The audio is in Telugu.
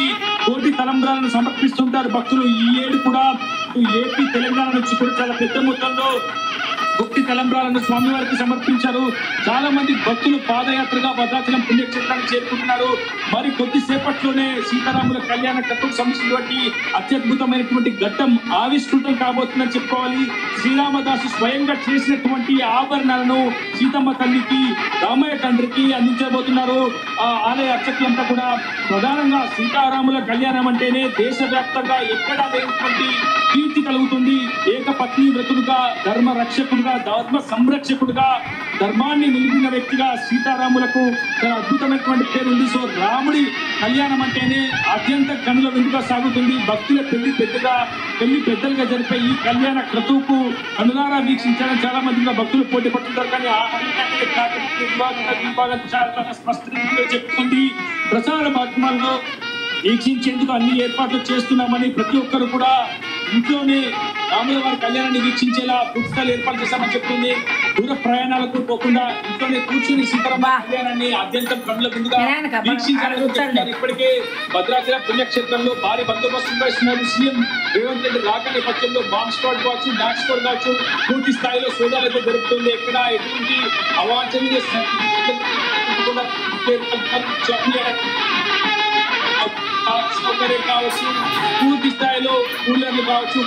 నుంచి కోటి తలంబ్రాలను సమర్పిస్తుంటారు భక్తులు. ఈ ఏడు కూడా ఏపీ తెలంగాణ నుంచి కూడా చాలా పెద్ద మొత్తంలో భక్తి తలంబ్రాలను స్వామివారికి సమర్పించారు. చాలా మంది భక్తులు పాదయాత్రగా భద్రాచలం పుణ్యక్షేత్రానికి చేరుకుంటున్నారు. మరి కొద్దిసేపట్లోనే సీతారాముల కళ్యాణ కథకు సంబంధించినటువంటి అత్యద్భుతమైనటువంటి ఘట్టం ఆవిష్కృతం కాబోతుందని చెప్పుకోవాలి. శ్రీరామదాసు స్వయంగా చేసినటువంటి ఆభరణాలను సీతమ్మ తల్లికి రామయ్య తండ్రికి అందించబోతున్నారు. ఆలయ అర్చకులంతా కూడా ప్రధానంగా సీతారాముల కళ్యాణం అంటేనే దేశవ్యాప్తంగా ఎక్కడా లేనటువంటి కీర్తి కలుగుతుంది. ఏకపత్ని వ్రతుడుగా, ధర్మ రక్షకుడుగా, ధర్మ సంరక్షకుడుగా, ధర్మాన్ని నిలిపిన వ్యక్తిగా సీతారాములకు చాలా అద్భుతమైనటువంటి పేరు ఉంది. సో రాముడి కళ్యాణం అంటేనే అత్యంత కనుల విందుగా సాగుతుంది. భక్తుల పెళ్లి పెద్దలుగా జరిపే ఈ కళ్యాణ క్రతువుకు కనులారా వీక్షించాలని చాలా మందిగా భక్తులు పోటీ పడుతుంటారు. కానీ చాలా స్పష్టంగా చెప్తుంది. ప్రసార మాధ్యమాల్లో వీక్షించేందుకు అన్ని ఏర్పాట్లు చేస్తున్నామని ప్రతి ఒక్కరు కూడా ఇంట్లోనే రాముల వారి కళ్యాణాన్ని వీక్షించేలా పుస్తకాలు ఏర్పాటు చేశామని చెప్తుంది. దూర ప్రయాణాలకు పోకుండా ఇంట్లోనే కూర్చుని సీతారామ కళ్యాణాన్ని అత్యంత కనుల విందుగా వీక్షించాలని చెప్తున్నారు. ఇప్పటికే భద్రాచల పుణ్యక్షేత్రంలో భారీ బందోబస్తు నిర్వహిస్తున్నారు. సీఎం రేవంత్ రెడ్డి రాక నేపథ్యంలో బాంబ్ స్క్వాడ్ కావచ్చు, డాక్ స్క్వాడ్ కావచ్చు, పూర్తి స్థాయిలో సోదాలతో జరుగుతుంది. ఎక్కడ ఎటువంటి అవాంఛనీయ సౌకర్యం కావచ్చు, పూర్తి స్థాయిలో కూలర్లు కావచ్చు,